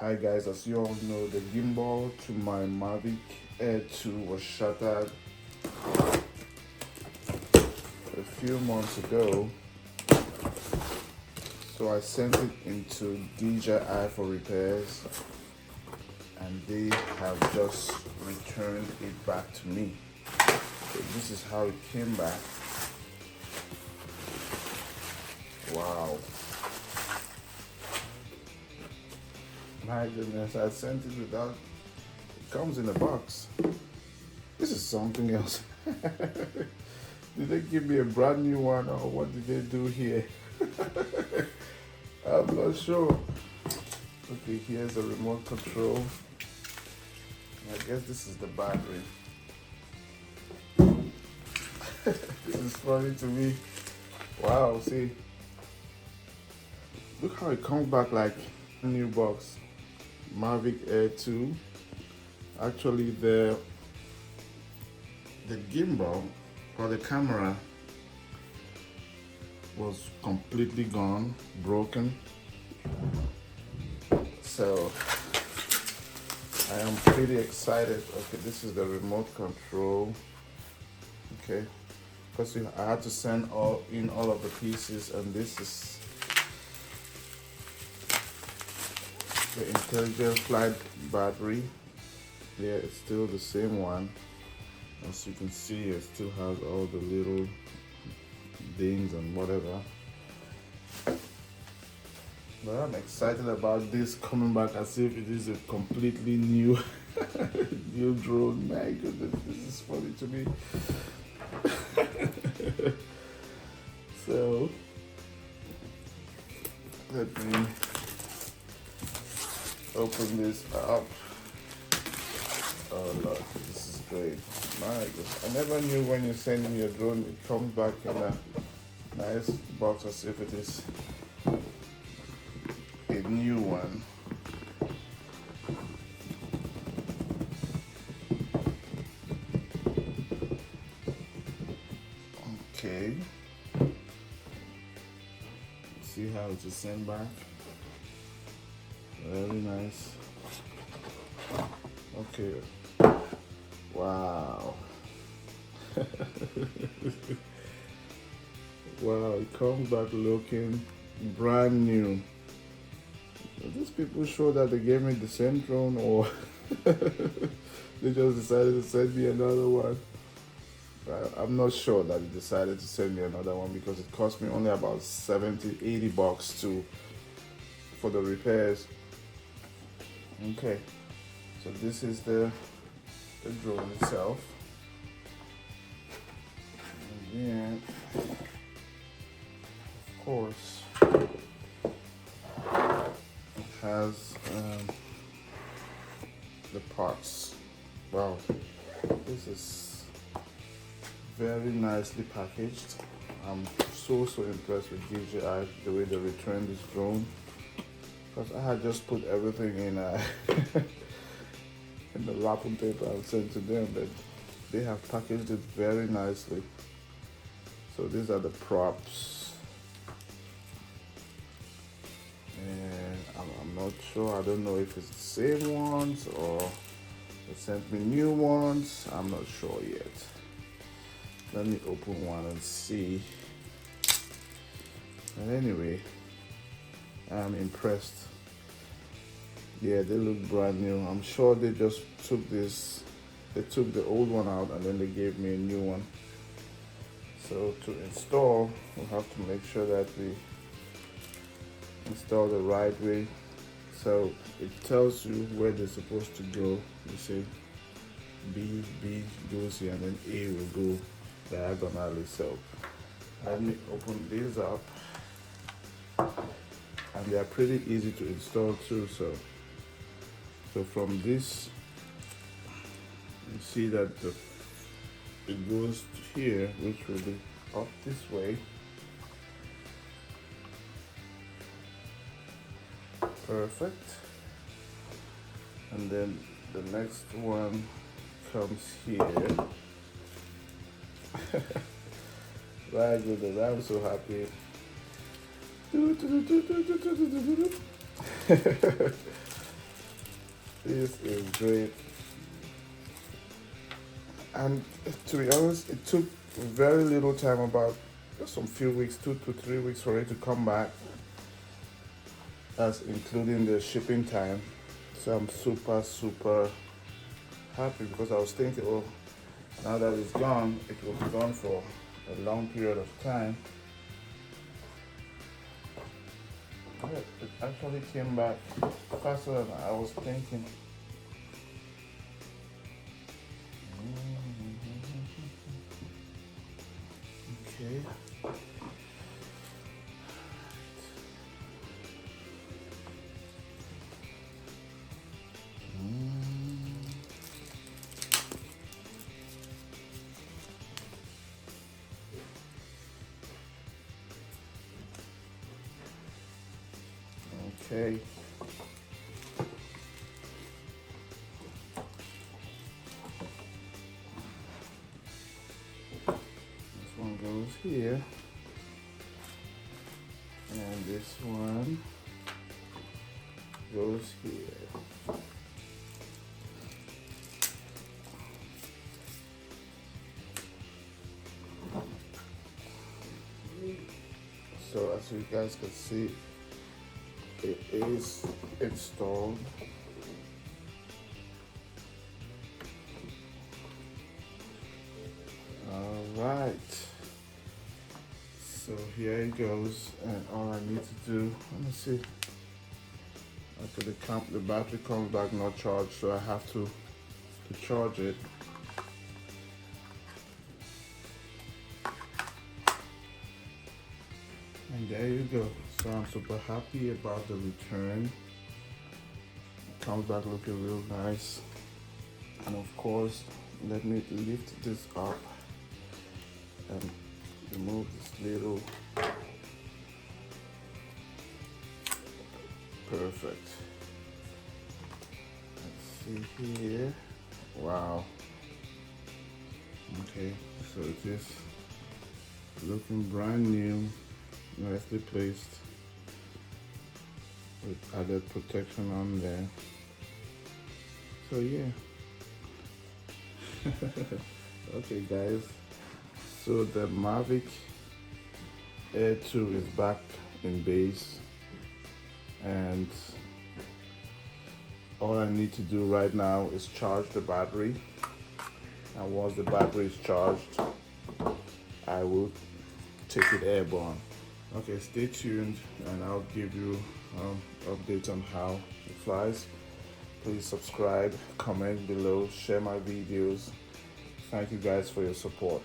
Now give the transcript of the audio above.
Hi guys, as you all know, the gimbal to my Mavic Air 2 was shattered a few months ago. So I sent it into DJI for repairs and they have just returned it back to me. So this is how it came back. Wow. My goodness, I sent it without, it comes in a box. This is something else. Did they give me a brand new one or what did they do here? I'm not sure. Okay, here's a remote control. I guess this is the battery. This is funny to me. Wow, see. Look how it comes back like a new box. Mavic Air 2. Actually, the gimbal or the camera was completely gone, broken. So I am pretty excited. Okay, this is the remote control. Okay, because I had to send all of the pieces, and this is the intelligent flight battery. Yeah, it's still the same one. As you can see, it still has all the little dings and whatever. But I'm excited about this coming back as if it is a completely new new drone. My goodness, this is funny to me. So let me open this up. Oh Lord, this is great. My goodness. I never knew when you send me a drone, it comes back in a nice box as if it is a new one. Okay. See how it is sent back? Very nice. Okay. Wow. Wow, it comes back looking brand new. Are these people sure that they gave me the same drone, or they just decided to send me another one? I'm not sure that they decided to send me another one because it cost me only about 70-80 bucks for the repairs. Okay, so this is the drone itself. And then, of course, it has the parts. Wow, this is very nicely packaged. I'm so impressed with DJI, the way they returned this drone. Because I had just put everything in in the wrapping paper and sent to them, but they have packaged it very nicely. So these are the props, and I'm not sure. I don't know if it's the same ones or they sent me new ones. I'm not sure yet. Let me open one and see. And anyway, I'm impressed. Yeah, they look brand new. I'm sure they just took took the old one out and then they gave me a new one. So to install, we'll have to make sure that we install the right way. So it tells you where they're supposed to go. You see, B goes here and then A will go diagonally. So let me open these up. And they are pretty easy to install too. So from this, you see that it goes to here, which will be up this way. Perfect. And then the next one comes here. My goodness, I'm so happy. This is great. And to be honest, it took very little time, about just some few weeks, 2 to 3 weeks for it to come back. That's including the shipping time. So I'm super happy, because I was thinking, oh, now that it's gone, it will be gone for a long period of time. But it actually came back faster than I was thinking. Okay. Okay. This one goes here. And this one goes here. So as you guys can see, it is installed. All right. So here it goes, and all I need to do, let me see. After the battery comes back not charged, so I have to charge it. And there you go. So I'm super happy about the return. It comes back looking real nice. And of course, let me lift this up and remove this little. Perfect. Let's see here. Wow. Okay, so it is looking brand new, nicely placed, with added protection on there. So yeah. Okay guys, so the Mavic Air 2 is back in base, and all I need to do right now is charge the battery, and once the battery is charged, I will take it airborne. Okay, stay tuned and I'll give you updates on how it flies. Please subscribe, comment below, share my videos. Thank you guys for your support.